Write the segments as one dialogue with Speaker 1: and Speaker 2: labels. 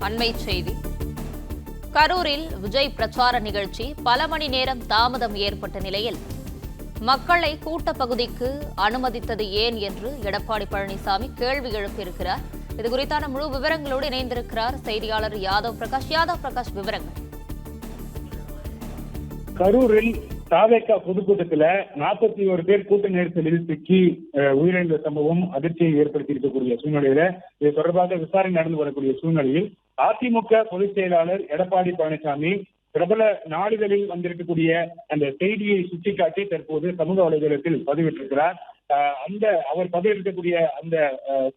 Speaker 1: அண்மை செய்தி. கரூரில் விஜய் பிரச்சார நிகழ்ச்சி பல மணி நேரம் தாமதம் ஏற்பட்ட நிலையில் மக்களை கூட்டப்பகுதிக்கு அனுமதித்தது ஏன் என்று எடப்பாடி பழனிசாமி கேள்வி எழுப்பியிருக்கிறார். இதுகுறித்தான முழு விவரங்களோடு இணைந்திருக்கிறார் செய்தியாளர் யாதவ் பிரகாஷ். விவரங்கள்.
Speaker 2: கரூரில் தாவேகா பொதுக்கூட்டத்தில் 41 பேர் கூட்ட நெரிசலில் சிக்கி உயிரிழந்த சம்பவம் அதிர்ச்சியை ஏற்படுத்தி இருக்கக்கூடிய சூழ்நிலையில இது தொடர்பாக விசாரணை நடந்து வரக்கூடிய சூழ்நிலையில் அதிமுக பொதுச் செயலாளர் எடப்பாடி பழனிசாமி பிரபல நாளிதழில் வந்திருக்கக்கூடிய அந்த செய்தியை சுட்டிக்காட்டி தற்போது சமூக வலைதளத்தில் பதிவிட்டிருக்கிறார். அவர் பதிவிட்டிருக்கக்கூடிய அந்த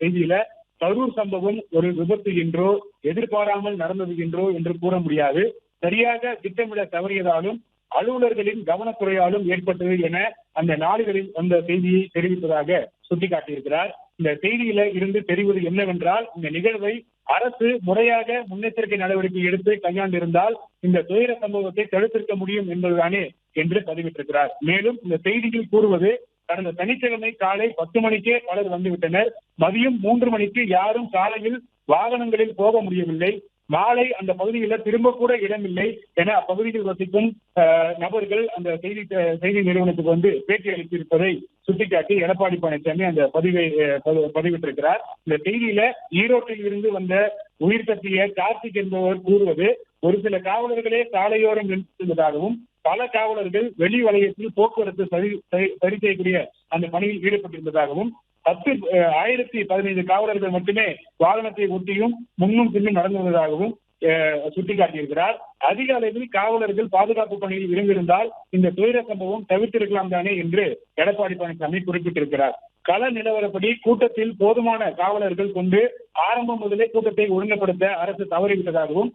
Speaker 2: செய்தியில கரூர் சம்பவம் ஒரு விபத்து என்றோ எதிர்பாராமல் நடந்தது என்றோ என்று கூற முடியாது, சரியாக திட்டமிட தவறியதாலும் அலுவலர்களின் கவனக்குறையாலும் ஏற்பட்டது என அந்த நாடுகளில் அந்த செய்தியை தெரிவிப்பதாக சுட்டிக்காட்டியிருக்கிறார். இந்த செய்தியில இருந்து தெரிவது என்னவென்றால், இந்த நிகழ்வை அரசு முறையாக முன்னெச்சரிக்கை நடவடிக்கை எடுத்து கையாண்டிருந்தால் இந்த துயர சம்பவத்தை தடுத்திருக்க முடியும் என்பதுதானே என்று பதிவிட்டிருக்கிறார். மேலும் இந்த செய்தியில் கூறுவது, கடந்த சனிக்கிழமை காலை 10 மணிக்கே பலர் வந்துவிட்டனர், மதியம் 3 மணிக்கு யாரும் சாலையில் வாகனங்களில் போக முடியவில்லை, மாலை அந்த பகுதியில திரும்ப கூட இடமில்லை என அப்பகுதியில் வசிக்கும் நபர்கள் அந்த செய்தி நிறுவனத்துக்கு வந்து பேட்டி அளித்திருப்பதை சுட்டிக்காட்டி எடப்பாடி பழனிசாமி அந்த பதிவிட்டிருக்கிறார். இந்த செய்தியில ஈரோட்டில் இருந்து வந்த உயிர் தப்பிய கார்த்திக் என்பவர் கூறுவது, ஒரு சில காவலர்களே சாலையோரம் நின்றிருந்ததாகவும் பல காவலர்கள் வெளி வலயத்தில் போக்குவரத்து சரி செய்யக்கூடிய அந்த பணியில் ஈடுபட்டிருந்ததாகவும் 1015 காவலர்கள் மட்டுமே வாகனத்தை ஒட்டியும் முன்னும் பின்னும் நடந்து வந்ததாகவும் சுட்டிக்காட்டியிருக்கிறார். அதிக அளவில் காவலர்கள் பாதுகாப்பு பணியில் இருந்திருந்தால் இந்த துயர சம்பவம் தவிர்த்திருக்கலாம் தானே என்று எடப்பாடி பழனிசாமி குறிப்பிட்டிருக்கிறார். கள நிலவரப்படி கூட்டத்தில் போதுமான காவலர்கள் கொண்டு ஆரம்பம் முதலே கூட்டத்தை ஒழுங்குபடுத்த அரசு தவறிவிட்டதாகவும்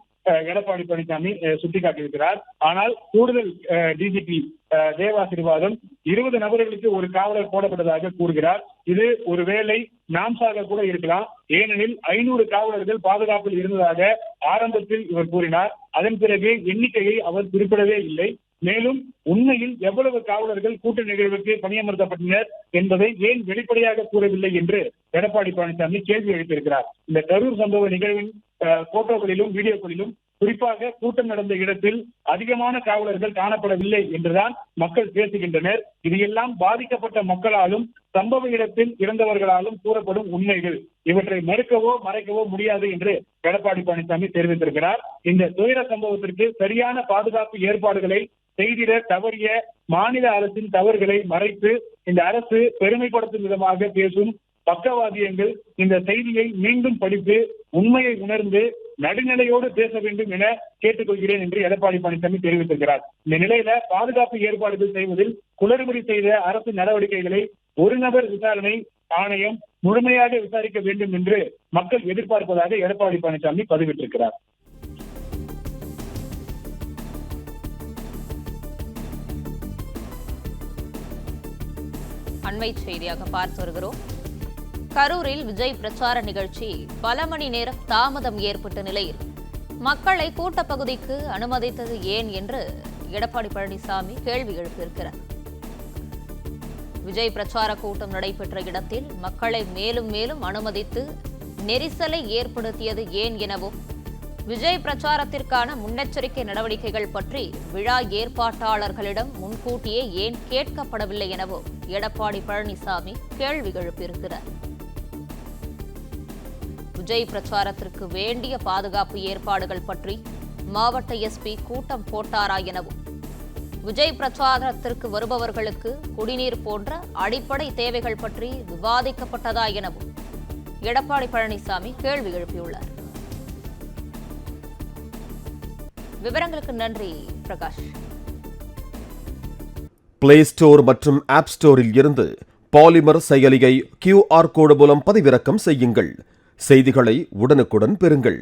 Speaker 2: எடப்பாடி பழனிசாமி சுட்டிக்காட்டியிருக்கிறார். ஆனால் கூடுதல் டிஜிபி தேவாசீர்வாதம் 20 நபர்களுக்கு ஒரு காவலர் போடப்பட்டதாக கூறுகிறார். இது ஒருவேளை நாம்சாக கூட இருக்கலாம், ஏனெனில் 500 காவலர்கள் பாதுகாப்பில் இருந்ததாக ஆரம்பத்தில் இவர் கூறினார். அதன் பிறகு எண்ணிக்கையை அவர் குறிப்பிடவே இல்லை. மேலும் உண்மையில் எவ்வளவு காவலர்கள் கூட்ட நிகழ்வுக்கு பணியமர்த்தப்பட்டனர் என்பதை ஏன் வெளிப்படையாக கூறவில்லை என்று எடப்பாடி பழனிசாமி கேள்வி எழுப்பியிருக்கிறார். இந்த கரூர் சம்பவ நிகழ்வின் போட்டோக்களிலும் வீடியோக்களிலும் குறிப்பாக கூட்டம் நடந்த இடத்தில் அதிகமான காவலர்கள் காணப்படவில்லை என்றுதான் மக்கள் பேசுகின்றனர். இதையெல்லாம் பாதிக்கப்பட்ட மக்களாலும் சம்பவ இடத்தில் இறந்தவர்களாலும் கூறப்படும் உண்மைகள், இவற்றை மறுக்கவோ மறைக்கவோ முடியாது என்று எடப்பாடி பழனிசாமி தெரிவித்திருக்கிறார். இந்த துயர சம்பவத்திற்கு சரியான பாதுகாப்பு ஏற்பாடுகளை செய்திட தவறிய மாநில அரசின் தவறுகளை மறைத்து இந்த அரசு பெருமைப்படுத்தும் விதமாக பேசும் பக்கவாதியங்கள் இந்த செய்தியை மீண்டும் படித்து உண்மையை உணர்ந்து நடுநிலையோடு பேச வேண்டும் என கேட்டுக்கொள்கிறேன் என்று எடப்பாடி பழனிசாமி தெரிவித்திருக்கிறார். இந்த நிலையில பாதுகாப்பு ஏற்பாடுகள் செய்வதில் குளறுபடி செய்த அரசு நடவடிக்கைகளை ஒரு நபர் விசாரணை ஆணையம் முழுமையாக விசாரிக்க வேண்டும் என்று மக்கள் எதிர்பார்ப்பதாக எடப்பாடி பழனிசாமி பதிவிட்டிருக்கிறார்.
Speaker 1: அண்மை செய்தியாக பார்த்து வருகிறோம். கரூரில் விஜய் பிரச்சார நிகழ்ச்சி பல மணி நேரம் தாமதம் ஏற்பட்ட நிலையில் மக்களை கூட்டப்பகுதிக்கு அனுமதித்தது ஏன் என்று எடப்பாடி பழனிசாமி கேள்வி எழுப்பியிருக்கிறார். விஜய் பிரச்சார கூட்டம் நடைபெற்ற இடத்தில் மக்களை மேலும் மேலும் அனுமதித்து நெரிசலை ஏற்படுத்தியது ஏன் எனவும், விஜய் பிரச்சாரத்திற்கான முன்னெச்சரிக்கை நடவடிக்கைகள் பற்றி விழா ஏற்பாட்டாளர்களிடம் முன்கூட்டியே ஏன் கேட்கப்படவில்லை எனவும் எடப்பாடி பழனிசாமி கேள்வி எழுப்பியிருக்கிறார். விஜய் பிரச்சாரத்திற்கு வேண்டிய பாதுகாப்பு ஏற்பாடுகள் பற்றி மாவட்ட எஸ்பி கூட்டம் போட்டாரா எனவும், விஜய் பிரச்சாரத்திற்கு வருபவர்களுக்கு குடிநீர் போன்ற அடிப்படை தேவைகள் பற்றி விவாதிக்கப்பட்டதா எனவும் எடப்பாடி பழனிசாமி கேள்வி எழுப்பியுள்ளார். விவரங்களுக்கு நன்றி பிரகாஷ்.
Speaker 3: பிளே ஸ்டோர் மற்றும் ஆப் ஸ்டோரில் இருந்து பாலிமர் செயலியை QR கோடு மூலம் பதிவிறக்கம் செய்யுங்கள். செய்திகளை உடனுக்குடன் பெறுங்கள்.